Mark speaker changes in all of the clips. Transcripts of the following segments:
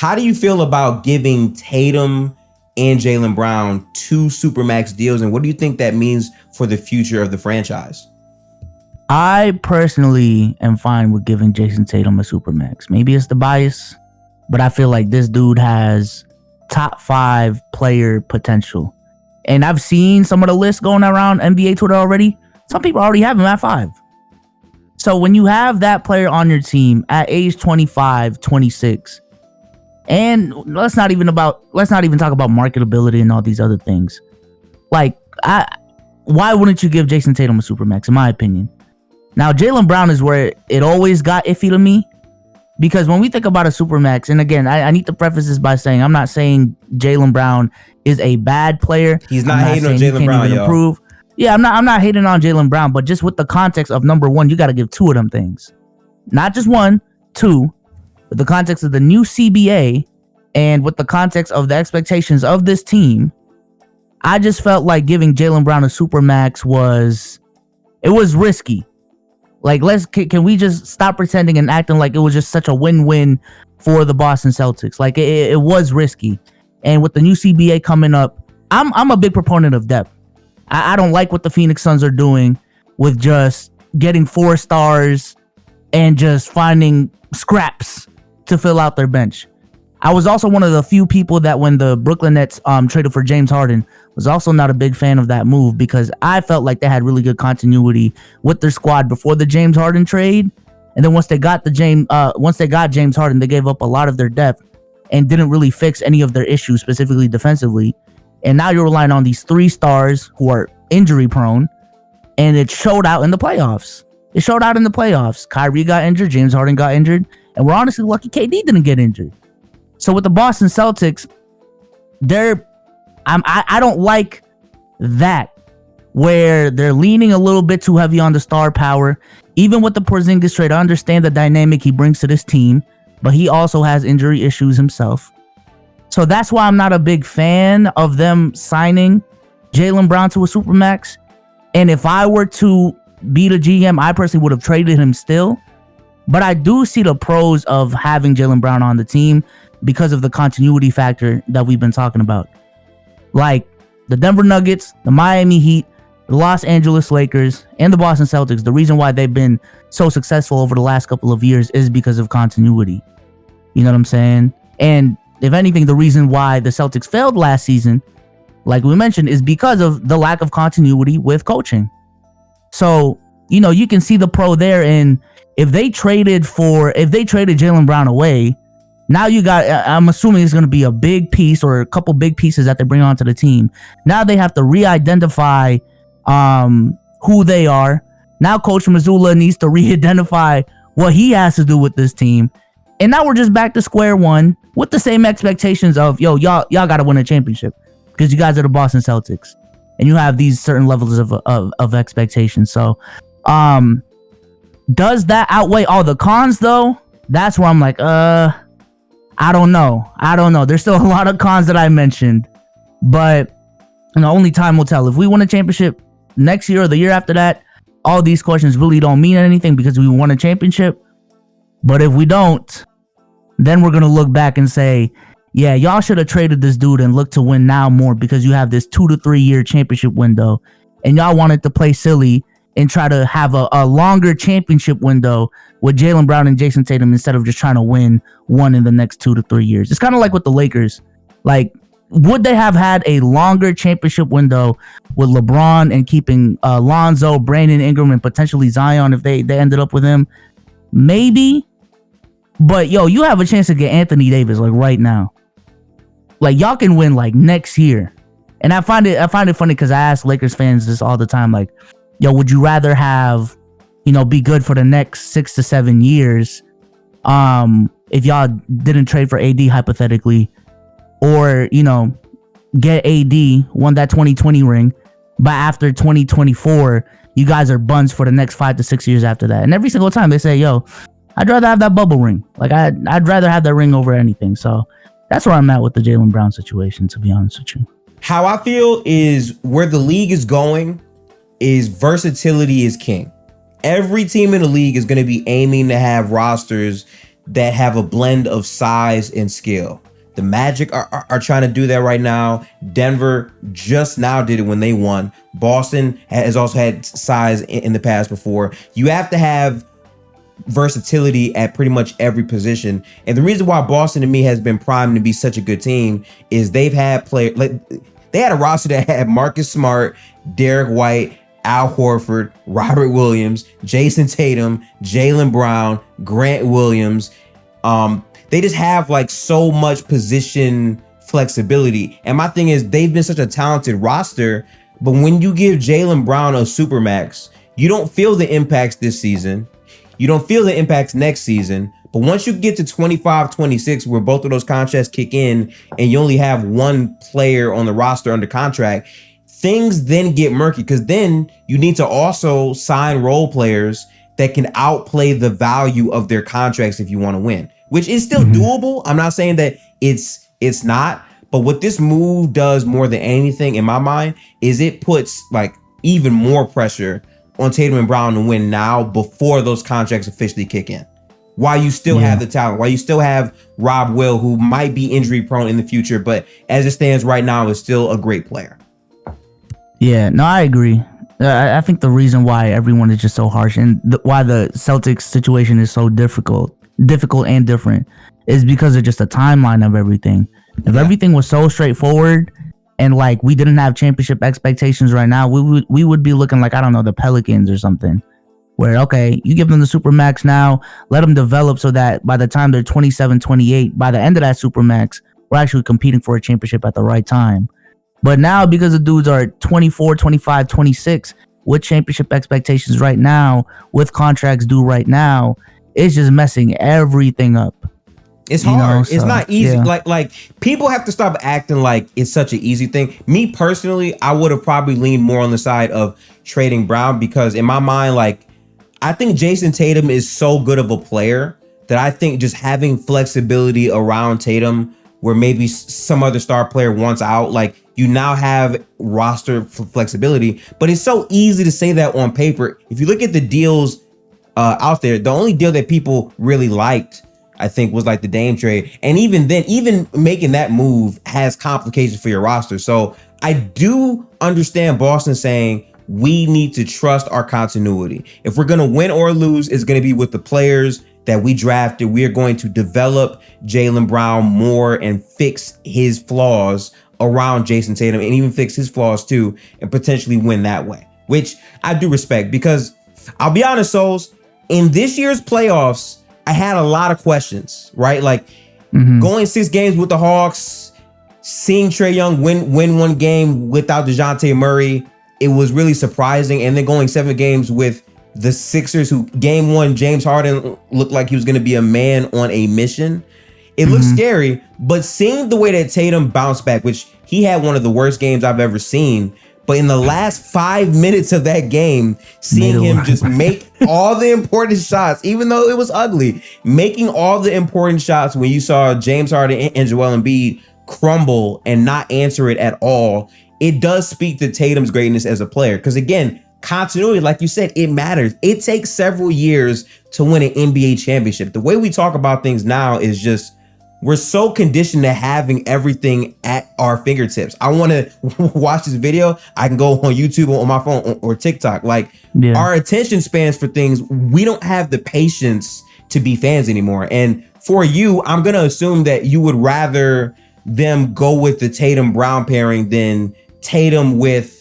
Speaker 1: How do you feel about giving Tatum and Jaylen Brown 2 Supermax deals, and what do you think that means for the future of the franchise?
Speaker 2: I personally am fine with giving Jason Tatum a Supermax. Maybe it's the bias, but I feel like this dude has top 5 player potential. And I've seen some of the lists going around NBA Twitter already. Some people already have him at 5. So when you have that player on your team at age 25, 26, and let's not even talk about marketability and all these other things. Like, why wouldn't you give Jason Tatum a Supermax, in my opinion? Now, Jaylen Brown is where it always got iffy to me, because when we think about a Supermax, and again, I need to preface this by saying I'm not saying Jaylen Brown is a bad player.
Speaker 1: He's not hating on Jaylen Brown, yo.
Speaker 2: Improve. Yeah, I'm not hating on Jaylen Brown, but just with the context of number one, you got to give 2 of them things. Not just 1, 2. With the context of the new CBA and with the context of the expectations of this team, I just felt like giving Jaylen Brown a Supermax was risky. Like, can we just stop pretending and acting like it was just such a win-win for the Boston Celtics? Like, it was risky. And with the new CBA coming up, I'm a big proponent of depth. I don't like what the Phoenix Suns are doing with just getting 4 stars and just finding scraps to fill out their bench. I was also one of the few people that when the Brooklyn Nets traded for James Harden was also not a big fan of that move, because I felt like they had really good continuity with their squad before the James Harden trade. And then once they got James Harden, they gave up a lot of their depth and didn't really fix any of their issues, specifically defensively. And now you're relying on these 3 stars who are injury prone, and it showed out in the playoffs. Kyrie got injured, James Harden got injured, and we're honestly lucky KD didn't get injured. So with the Boston Celtics, I don't like that, where they're leaning a little bit too heavy on the star power. Even with the Porzingis trade, I understand the dynamic he brings to this team, but he also has injury issues himself. So that's why I'm not a big fan of them signing Jaylen Brown to a Supermax. And if I were to be the GM, I personally would have traded him still. But I do see the pros of having Jaylen Brown on the team because of the continuity factor that we've been talking about. Like the Denver Nuggets, the Miami Heat, the Los Angeles Lakers, and the Boston Celtics, the reason why they've been so successful over the last couple of years is because of continuity. You know what I'm saying? And if anything, the reason why the Celtics failed last season, like we mentioned, is because of the lack of continuity with coaching. So, you can see the pro there. And if they traded Jaylen Brown away, now you got, I'm assuming it's going to be a big piece or a couple big pieces that they bring onto the team. Now they have to re-identify who they are. Now Coach Mazzulla needs to re-identify what he has to do with this team. And now we're just back to square one with the same expectations of, y'all got to win a championship because you guys are the Boston Celtics and you have these certain levels of expectations. So, does that outweigh all the cons though? That's where I'm like, I don't know. There's still a lot of cons that I mentioned, but only time will tell. If we win a championship next year or the year after that, all these questions really don't mean anything because we won a championship. But if we don't, then we're going to look back and say, yeah, y'all should have traded this dude and look to win now more because you have this 2 to 3 year championship window and y'all wanted to play silly and try to have a longer championship window with Jaylen Brown and Jason Tatum instead of just trying to win one in the next 2 to 3 years. It's kind of like with the Lakers. Like, would they have had a longer championship window with LeBron and keeping Lonzo, Brandon Ingram, and potentially Zion if they ended up with him? Maybe. But, you have a chance to get Anthony Davis, like, right now. Like, y'all can win, like, next year. And I find it funny because I ask Lakers fans this all the time, like, would you rather have, be good for the next 6 to 7 years if y'all didn't trade for AD hypothetically, or, get AD, won that 2020 ring, but after 2024, you guys are buns for the next 5 to 6 years after that. And every single time they say, I'd rather have that bubble ring. Like, I'd rather have that ring over anything. So that's where I'm at with the Jaylen Brown situation, to be honest with you.
Speaker 1: How I feel is where the league is going is versatility is king. Every team in the league is going to be aiming to have rosters that have a blend of size and skill. The Magic are trying to do that right now. Denver just now did it when they won. Boston has also had size in the past before. You have to have versatility at pretty much every position. And the reason why Boston to me has been primed to be such a good team is they've had players, like they had a roster that had Marcus Smart, Derek White, Al Horford, Robert Williams, Jason Tatum, Jaylen Brown, Grant Williams. They just have like so much position flexibility. And my thing is, they've been such a talented roster, but when you give Jaylen Brown a supermax, you don't feel the impacts this season. You don't feel the impacts next season. But once you get to 25, 26, where both of those contracts kick in and you only have one player on the roster under contract, things then get murky, because then you need to also sign role players that can outplay the value of their contracts if you want to win, which is still doable. I'm not saying that it's not, but what this move does more than anything in my mind is it puts like even more pressure on Tatum and Brown to win now before those contracts officially kick in. While you still have the talent, while you still have Rob Will, who might be injury prone in the future, but as it stands right now is still a great player. Yeah,
Speaker 2: no, I agree. I think the reason why everyone is just so harsh and why the Celtics situation is so difficult and different is because of just the timeline of everything. If everything was so straightforward and like we didn't have championship expectations right now, we would be looking like, I don't know, the Pelicans or something, where, okay, you give them the Supermax now, let them develop so that by the time they're 27, 28, by the end of that Supermax, we're actually competing for a championship at the right time. But now, because the dudes are 24, 25, 26, with championship expectations right now, with contracts due right now, it's just messing everything up.
Speaker 1: It's hard. It's not easy. Yeah. Like people have to stop acting like it's such an easy thing. Me personally, I would have probably leaned more on the side of trading Brown, because in my mind, like, I think Jason Tatum is so good of a player that I think just having flexibility around Tatum, where maybe some other star player wants out, like, you now have roster flexibility. But it's so easy to say that on paper. If you look at the deals out there, the only deal that people really liked, I think, was like the Dame trade. And even then, even making that move has complications for your roster. So I do understand Boston saying, we need to trust our continuity. If we're going to win or lose, it's going to be with the players that we drafted. We are going to develop Jaylen Brown more and fix his flaws around Jason Tatum, and even fix his flaws too, and potentially win that way, which I do respect. Because I'll be honest, Souls, in this year's playoffs, I had a lot of questions, right? Like going 6 games with the Hawks, seeing Trae Young win one game without DeJounte Murray, it was really surprising. And then going 7 games with the Sixers, who game 1, James Harden looked like he was going to be a man on a mission. It looks scary, but seeing the way that Tatum bounced back, which he had one of the worst games I've ever seen, but in the last 5 minutes of that game, seeing him just make all the important shots, even though it was ugly, making all the important shots when you saw James Harden and Joel Embiid crumble and not answer it at all, it does speak to Tatum's greatness as a player. Because again, continuity, like you said, it matters. It takes several years to win an NBA championship. The way we talk about things now is just, we're so conditioned to having everything at our fingertips. I want to watch this video, I can go on YouTube or on my phone or TikTok. Like, our attention spans for things, we don't have the patience to be fans anymore. And for you, I'm going to assume that you would rather them go with the Tatum Brown pairing than Tatum with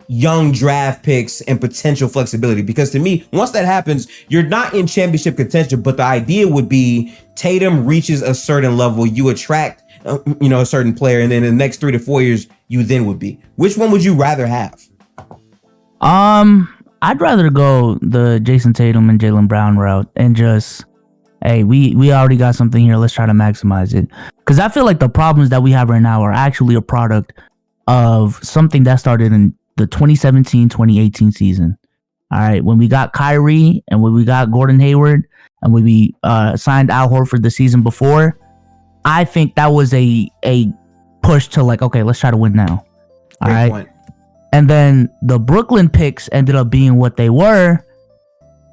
Speaker 1: young draft picks and potential flexibility. Because to me, once that happens, you're not in championship contention, but the idea would be Tatum reaches a certain level, you attract a certain player, and then in the next 3 to 4 years, you then would be. Which one would you rather have?
Speaker 2: I'd rather go the Jason Tatum and Jaylen Brown route and just, hey, we already got something here, let's try to maximize it. Because I feel like the problems that we have right now are actually a product of something that started in the 2017-2018 season. All right, when we got Kyrie and when we got Gordon Hayward and when we signed Al Horford the season before, I think that was a push to like, okay, let's try to win now. All right. Point. And then the Brooklyn picks ended up being what they were,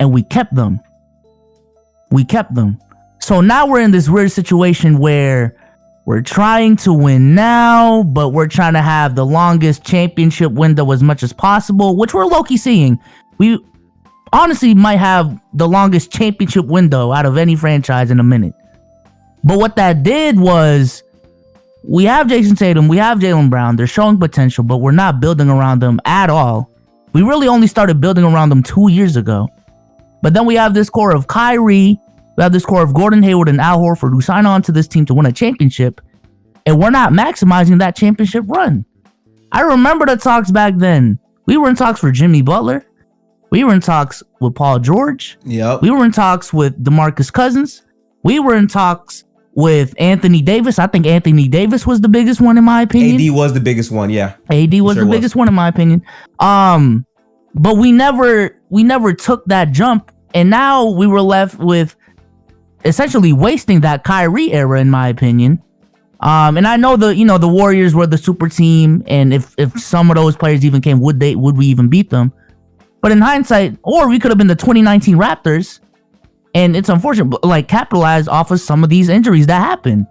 Speaker 2: and we kept them. So now we're in this weird situation where we're trying to win now, but we're trying to have the longest championship window as much as possible, which we're low-key seeing. We honestly might have the longest championship window out of any franchise in a minute. But what that did was, we have Jason Tatum, we have Jaylen Brown. They're showing potential, but we're not building around them at all. We really only started building around them 2 years ago. But then we have this core of Kyrie, we have this core of Gordon Hayward and Al Horford who sign on to this team to win a championship, and we're not maximizing that championship run. I remember the talks back then. We were in talks for Jimmy Butler. We were in talks with Paul George.
Speaker 1: Yep.
Speaker 2: We were in talks with DeMarcus Cousins. We were in talks with Anthony Davis. I think Anthony Davis was the biggest one in my opinion.
Speaker 1: AD was the biggest one, yeah.
Speaker 2: AD was the biggest one in my opinion. But we never took that jump, and now we were left with essentially wasting that Kyrie era, in my opinion. And I know the Warriors were the super team, and if some of those players even came, would we even beat them? But in hindsight, or we could have been the 2019 Raptors, and it's unfortunate, but like capitalized off of some of these injuries that happened.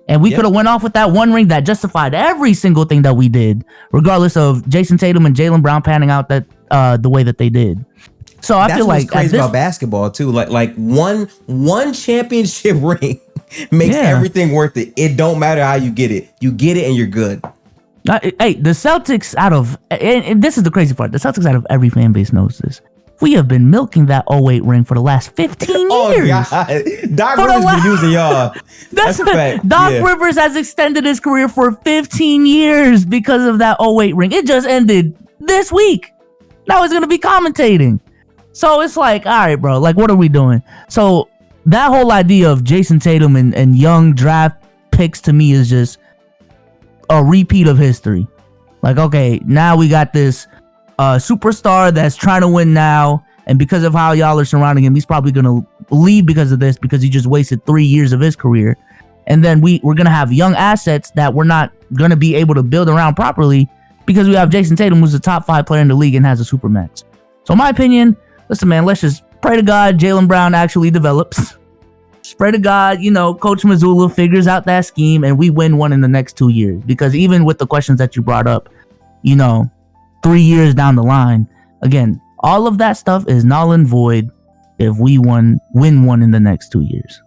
Speaker 2: And we could have went off with that one ring that justified every single thing that we did, regardless of Jason Tatum and Jaylen Brown panning out that the way that they did. So I feel like
Speaker 1: that's what's crazy about basketball too. Like one championship ring makes everything worth it. It don't matter how you get it and you're good.
Speaker 2: Hey, the Celtics and this is the crazy part. The Celtics out of every fan base knows this. We have been milking that 08 ring for the last 15 years.
Speaker 1: Oh, God. Doc Rivers been using y'all. That's a fact.
Speaker 2: Doc Rivers has extended his career for 15 years because of that 08 ring. It just ended this week. Now he's going to be commentating. So it's like, all right, bro, like, what are we doing? So that whole idea of Jason Tatum and young draft picks to me is just a repeat of history. Like, okay, now we got this superstar that's trying to win now, and because of how y'all are surrounding him, he's probably gonna leave because of this, because he just wasted 3 years of his career. And then we're gonna have young assets that we're not gonna be able to build around properly because we have Jason Tatum, who's a top 5 player in the league and has a supermax. So in my opinion, listen, man, let's just pray to God Jaylen Brown actually develops. Pray to God, Coach Mazzulla figures out that scheme and we win one in the next 2 years. Because even with the questions that you brought up, 3 years down the line, again, all of that stuff is null and void if we win one in the next 2 years.